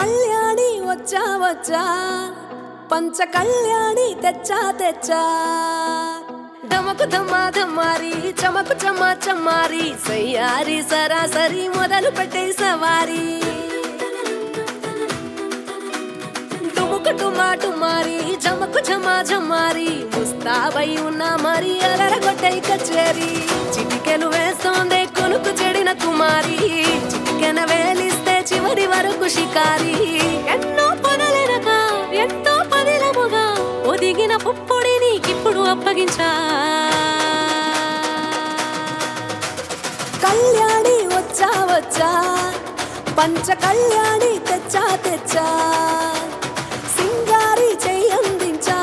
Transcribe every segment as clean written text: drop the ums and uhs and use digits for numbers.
కళ్యాణి వచ్చా వచ్చా పంచ కళ్యాణి తెచ్చా తెచ్చా దమకు దమ్మా దమ్మారి చమకు చమ్మా చమ్మారి సయ్యారి సరాసరి మొదలు పెట్టే సవారి టుముకు టుమా టుమారి చమకు చమ్మా చమ్మారి ముస్తాబై ఉన్నా మరి అలరగొట్టై కచేరి చిటికెలు వేస్తోందే కొనుకు చెడిన కుమారి చిటికెన వేలిస్తే చివరి వరకు షికారి ఎన్నో పనులెనక ఎంతో పదిలముగా ఒదిగిన పుప్పొడి నీకిప్పుడు అప్పగించా కళ్యాణి వచ్చా వచ్చా పంచ కళ్యాణి తెచ్చా తెచ్చా సింగారి చెయ్యందించా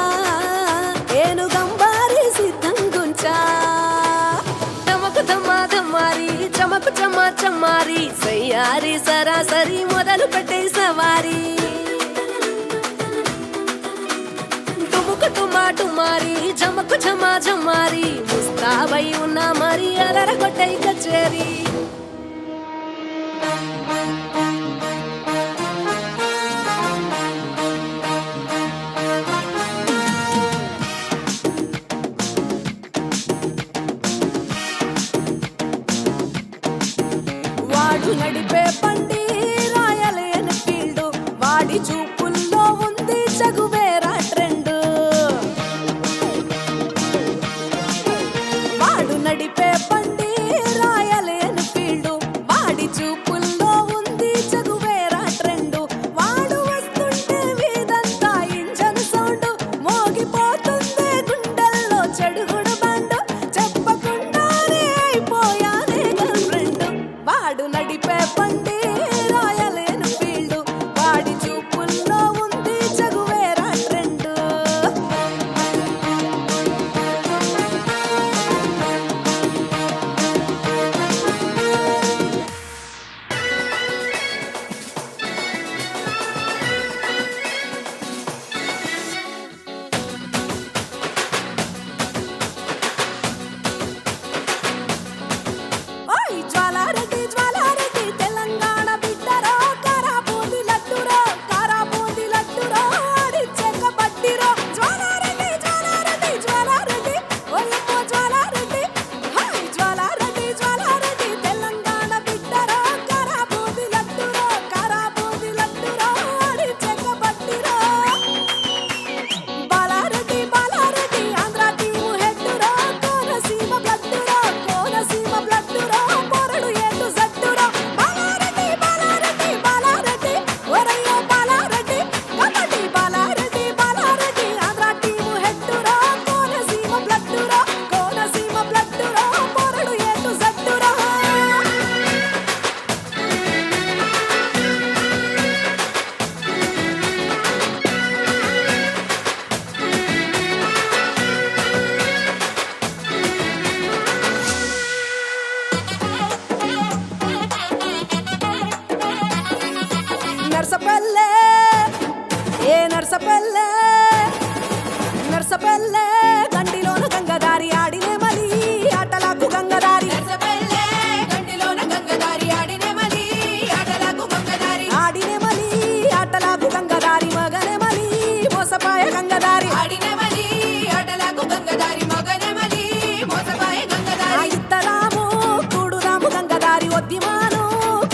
ఏనుగంబారి సిద్ధంగుంచా దమకు దమ్మా దమ్మారి చమకు చమ్మా చమ్మారి సయ్యారి సరాసరి మొదలు పెట్టే సవారి టుముకు టుమా టుమారి జమకు ఝమా ఝమారి ముస్తాబై ఉన్నా మరి అలరగొట్టై కచేరి వాడు నడిపే బండి రాయలేని ఫీల్డ్ వాడి చూపుల్లో ఉంది చగువేరా ట్రెండ్ వాడు నడిపే బండి రాయలేని ఫీల్డ్ వాడి చూపుల్లో ఉంది చగువేరా ట్రెండ్ వాడు వస్తుంటే వీధంతా ఇంజన్ సౌండ్ మోగిపోతుంది గుండెల్లో చెడుగుడు బండ్ చెప్పకుండానే అయిపోయానే గర్ల్ ఫ్రెండ్ వాడు నడిపే బండి రాయలేని ఫీల్డ్ వాడి చూపుల్లో ఉంది చగువేరా ట్రెండ్ ఓయ్ జ్వాలారెడ్డి జ్వాలారెడ్డి తెలంగాణ బిడ్డరో కారాబూంది లడ్డురో కారాబూంది లడ్డురో ఆడిచ్చెక్క బట్టిరో జ్వాలారెడ్డి జ్వాలారెడ్డి జ్వాలారెడ్డి ఓయమ్మో జ్వాలారెడ్డి హాయ్ జ్వాలారెడ్డి జ్వాలారెడ్డి తెలంగాణ బిడ్డరో కారాబూంది లడ్డురో కారాబూంది లడ్డురో ఆడిచ్చెక్క బట్టిరో బాలారెడ్డి బాలారెడ్డి ఆంధ్ర టీము హెడ్డురో కోనసీమ బ్లడ్డురో కోనసీమ బ్లడ్డురో పొరడు ఏటు జట్టురో బాలారెడ్డి బాలారెడ్డి బాలారెడ్డి ఒరయ్యో బాలారెడ్డి కబడ్డీ బాలారెడ్డి బాలారెడ్డి ఆంధ్ర టీము హెడ్డురో కోనసీమ బ్లడ్డురో కోనసీమ బ్లడ్డురో పొరడు ఏటు జట్టురో నర్సపల్లె ఏ నర్సపల్లె నర్సపల్లె గండిలోన గంగదారి ఆడినే మలి ఆటలకు గంగదారి నర్సపల్లె గండిలోన గంగదారి ఆడినే మలి ఆటలకు గంగదారి ఆడినే మలి ఆటలకు గంగదారి మగనే మలి మోసపాయ గంగదారి ఆడినే మలి ఆటలకు గంగదారి మగనే మలి మోసపాయ గంగదారి ఇద్దరాము కూడుదాము గంగదారి ఒద్దిమాను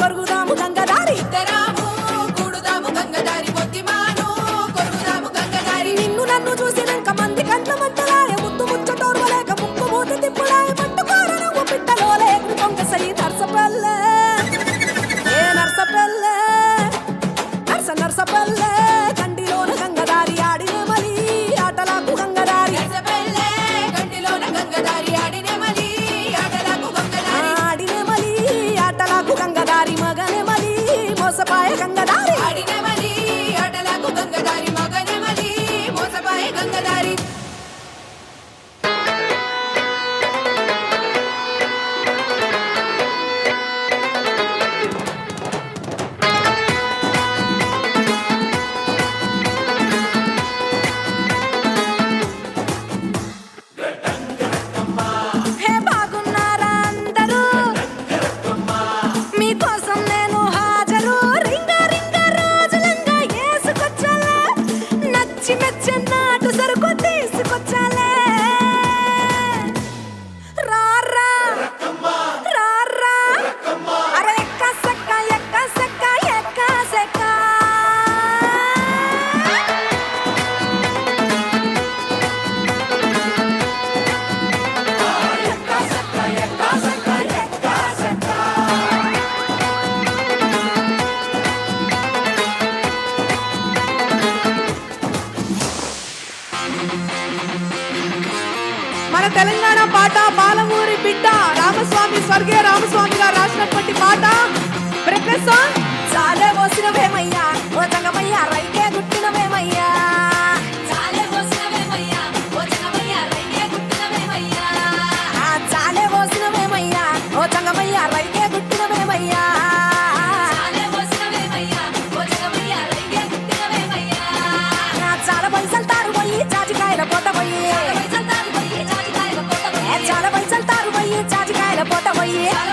కొరుగుదాము గంగదారి ఇద్దరాము కూడుదాము గంగదారి ఒద్దిమాను కొరుగుదాము గంగదారి నిన్ను నన్ను చూసినాక మంది కంట మంటలాయ ముద్దు ముచ్చటోర్వలేక ముక్కు మూతి తిప్పులాయ పట్టుకోర నువ్వు పిట్టలోలే కొంగ సై నర్సపల్లె ఏ నర్సపల్లె నర్సపల్లె గండిలోన గంగదారి ఆడినే మలి ఆటలకు గంగదారి నర్సపల్లె గండిలోన గంగదారి ఆడినే మలి ఆటలకు గంగదారి ఆడినే మలి ఆటలకు గంగదారి మగనే మలి మోసపాయ గంగదారి ఆడినే మలి ఆటలకు గంగదారి మగనే మలి మోసపాయ గంగదారి హే బాగున్నారా అందరూ మీకోసం నేను హాజరు రింగ రింగ పాట పాలమూరి బిడ్డ రామస్వామి స్వర్గీయ రామస్వామి గారు రాసినటువంటి పాట. బ్రేక్లెస్ సాంగ్. చాలే పోసినవేమయ్యా ఓ జంగమయ్యా రైకే గుట్టినవేమయ్యా, చాలే పోసినవేమయ్యా ఓ జంగమయ్యా రైకే గుట్టినవేమయ్యా, చాలే పోసినవేమయ్యా ఓ జంగమయ్యా రైకే గుట్టినవేమయ్యా, చాలే పోసినవేమయ్యా ఓ జంగమయ్యా రైకే గుట్టినవేమయ్యా, చాలా పైసలు తారు పోయి చాచికాయల పోత పోయి, చాలా పైసలు తారు పోయి చాచికాయల పోత పోయి, చాలా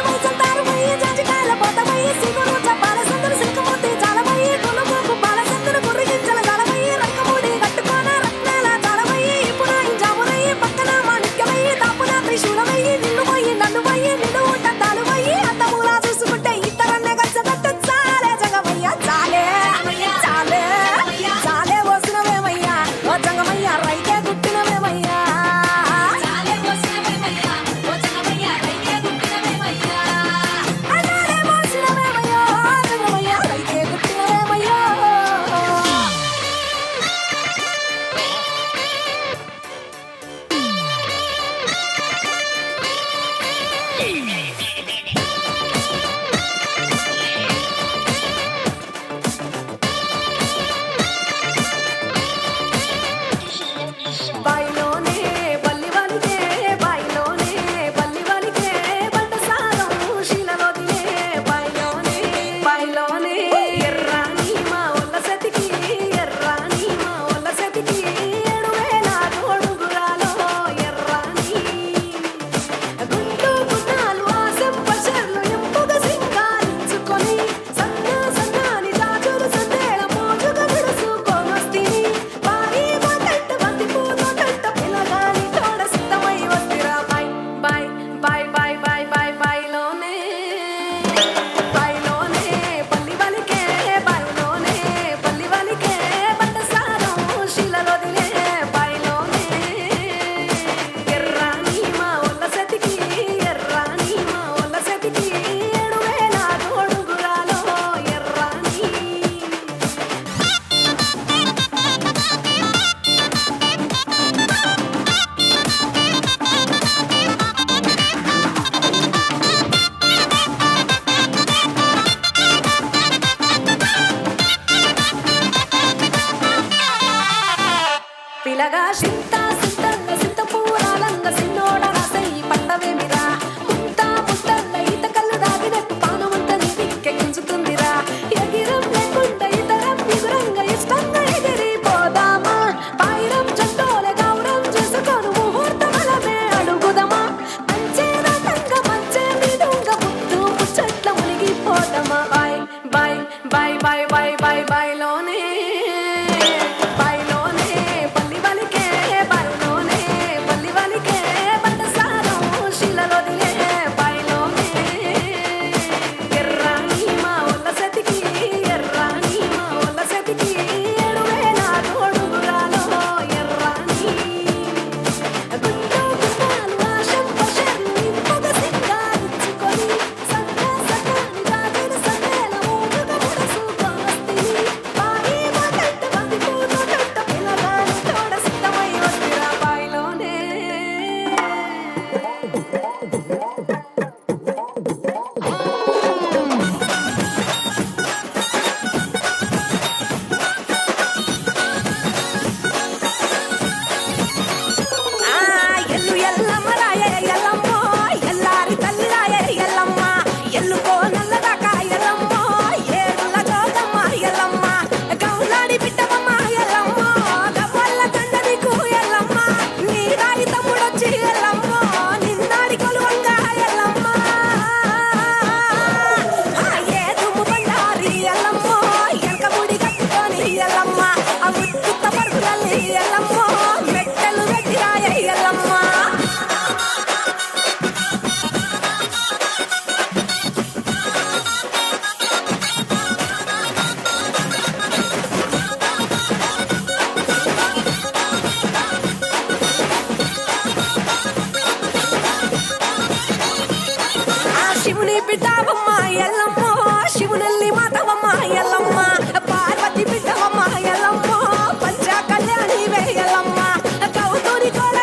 పైసలు తారు పోయి చాచికాయల పోత పోయి, సిగురు బాల సందరు సిల్కమూర్తి చాలమయ్యి, గులుగుకు బాల సందరు గుర్రిగించల చాలమయ్యి, రంగమూడి కట్టుకోన రత్నాల చాలమయ్యి, ఇప్పుడు జామురయ్యి పక్కన మాణిక్యమయ్యి, దాపున త్రిశూలమయ్యి, నిన్ను పోయి నన్ను పోయి నిన్ను ఉంటాలు పోయి, అత్తములా చూసుకుంటే ఇద్దరన్నే కలిసెట్టు చాలే జగమయ్య చాలే చాలే చాలే పోసినవేమయ్యా ఓ జంగమయ్య రైకే గుట్టినవేమయ్యా, చాలే పోసినవేమయ్యా ఓ జంగమయ్య రైకే గుట్టినవేమయ్యా, చాలే పోసినవేమయ్యా ఓ జంగమయ్య రైకే గుట్టినవేమయ్యా. బాయిలోనే బల్లి వలికే బాయిలోనే బల్లి వలికే బండసారం శిలలోదిలే బాయిలోనే బాయిలోనే ఎర్రాని మా ఒళ్ళ సెతికి ఎర్రాని మా ఒళ్ళ సెతికి 7,000 తోడుగురాలో ఎర్రాని గుండు గున్నాలు ఆసెంప చెర్లు ఎంపుగా సింగారించుకొని సన్నాని జాజులు సందేళ మోజుగా విడుసుకొనొస్తిని, బాయి బాటంట బంతి పూతోటంట పిలగాని తోడ సిద్ధమై వస్తిరా బాయ్ బాయ్ బాయ్ బాయ్ బాయ్ బాయ్ బాయిలోనే బాయిలోనే పల్లి వలికే బాయిలోనే పల్లి వలికే బండసారం శిలలోదిలే బాయిలోనే ఎర్రాని మా ఒళ్ళ సెతికి ఎర్రాని మా ఒళ్ళ సెతికి 7,000 తోడుగురాలో ఎర్రాని. పిలగా సింత సింతంగ సింత పూరాలంగ సిన్నోడ రాసయ్యి పండవేమిరా, ముంత ముద్దంగ ఈత కళ్ళు దాగినట్టు పానమంత నీకెక్కించుతుందిరా, ఎగిరం లేకుండా ఇతరం ఎగురంగ ఇష్టంగా ఎగిరిపోదామా, పాయిరం చట్టోలే గౌరం చేసుకొను ముహూర్తమలమే అడుగుదమా, మంచేదంగ మంచే మీదుంగ ముద్దు ముచ్చట్ల మునిగిపోదమా, బాయ్ బాయ్ బాయ్ బాయ్ బాయ్ బాయ్ బాయ్లోనే బాయ్లోనే పల్లి వలికే బాయ్లోనే పల్లి వలికే బండసారం శిలలోదిలే బాయ్లోనే ఎర్రాని మా ఒళ్ళ సెతికి ఎర్రాని మా ఒళ్ళ సెతికి 7,000 తోడుగురాలో ఎర్రాని గుండు గున్నాలు ఆశంప చెర్లు ఇంపుగా సింగారించుకొని సన్నాని జాజులు సందేళ మోజుగా విడుసుకొనొస్తిని, బాయి బాటంట బంతి పూతోటంట పిలగాని తోడ సిద్ధమై వస్తిరా బాయిలోనే. ఎల్లు ఎల్లమ్మ రాయే ఎల్లమ్మ ఎల్లారి తల్లి రాయే ఎల్లమ్మ, ఎల్లుకో నల్లదాకా ఎల్లమ్మ ఏడుల జోగమ్మ ఎల్లమ్మ, గౌలాడి బిడ్డవమ్మ ఎల్లమ్మ గవ్వల్ల దండ నీకు ఎల్లమ్మ, నీ రాయి తమ్ముడొచ్చి ఎల్లమ్మ నిన్నాడి కొలువంగా ఎల్లమ్మ, ఏ దుమ్ము బండారి ఎల్లమ్మ ఎనక ముడి కట్టుకొని ఎల్లమ్మ, ఆ ఉత్తుత్త పరుగులల్లి ఎల్లమ్మ మెట్టలు పెట్టి రాయే ఎల్లమ్మ. ఆ శివుని బిడ్డవమ్మ ఎల్లమ్మ శివునల్లి మాతవమ్మ ఎల్లమ్మ, పార్వతి బిడ్డవమ్మ ఎల్లమ్మ పంచ కళ్యాణి ఎల్లమ్మ, కౌతూరి కోడ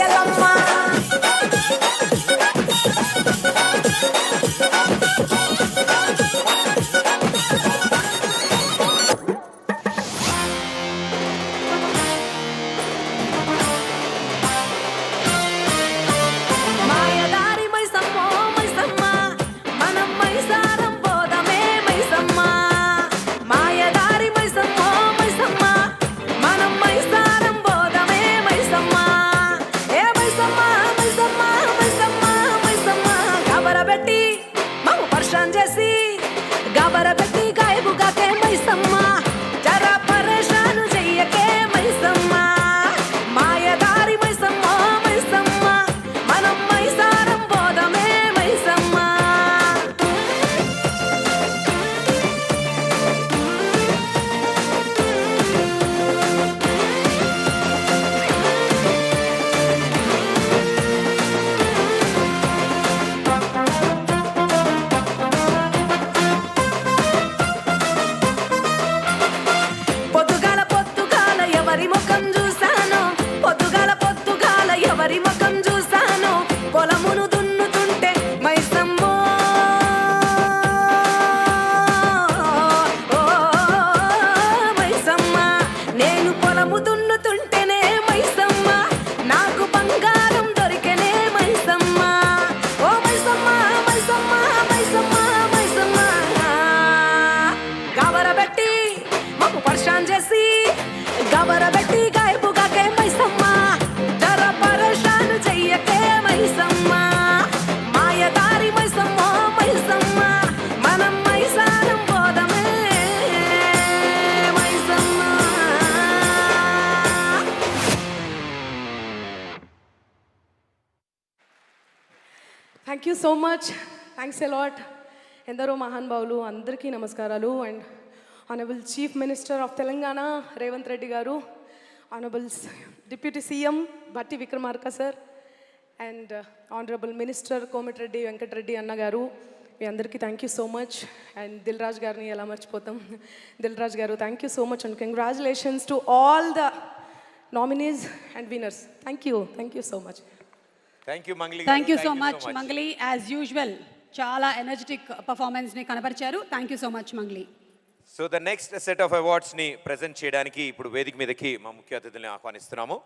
ఎల్లమ్మ. మాయదారి మైసమ్మో మైసమ్మ, మనం మైసారం పోదమే మైసమ్మ. మాయదారి మైసమ్మో మైసమ్మ, మనం మైసారం పోదమే మైసమ్మ. ఏ మైసమ్మ మైసమ్మ మైసమ్మ మైసమ్మ, గబరబెట్టి మమ్ము పర్షాన్ చేసి, గబరబెట్టి గాయబుగాకే మైసమ్మ, జరా పరేషాను చెయ్యకే మైసమ్మ. మాయదారి మైసమ్మో మైసమ్మ, మనం మైసారం పోదమే మైసమ్మ. పొద్దుగాల పొద్దుగాల ఎవరి ముఖం చూశాను, పొద్దుగాల పొద్దుగాల ఎవరి ముఖం చూశాను, పొలమును దున్నుతుంటే మైసమ్మో. ఓ మైసమ్మ, నేను పొలము దున్నుతుంటేనే మైసమ్మ, నాకు బంగారం దొరికెనే మైసమ్మ. ఓ మైసమ్మ మైసమ్మ మైసమ్మ మైసమ్మ, గబరబెట్టి మమ్ము పర్షాన్ చేసి, గబరబెట్టి గాయపుగాకే మైసమ్మ, జర పరేషాను చెయ్యకే మైసమ్మ. మాయదారి మైసమ్మో మైసమ్మ, మనం మైసారం పోదమే మైసమ్మ. Thank you so much, thanks a lot. ఎందరో మహానుభావులు అందరికీ నమస్కారాలు. And honourable chief minister of Telangana Revanth Reddy గారు, honourable deputy CM Bhatti Vikramarka sir, and honourable minister Komatireddy Venkatreddy అన్న గారు, మీ అందరికీ thank you so much. And Dil Raju గారిని ఎలా మర్చిపోతాం, దిల్ రాజు గారు thank you so much and congratulations to all the nominees and winners. Thank you so much. Thank you Mangli. Thank you so much Mangli. As usual చాలా energetic పర్ఫార్మెన్స్ని కనబరిచారు. Thank you so much Mangli. So the next set of అవార్డ్స్ని present చేయడానికి ఇప్పుడు వేదిక మీదకి మా ముఖ్య అతిథుల్ని ఆహ్వానిస్తున్నాము.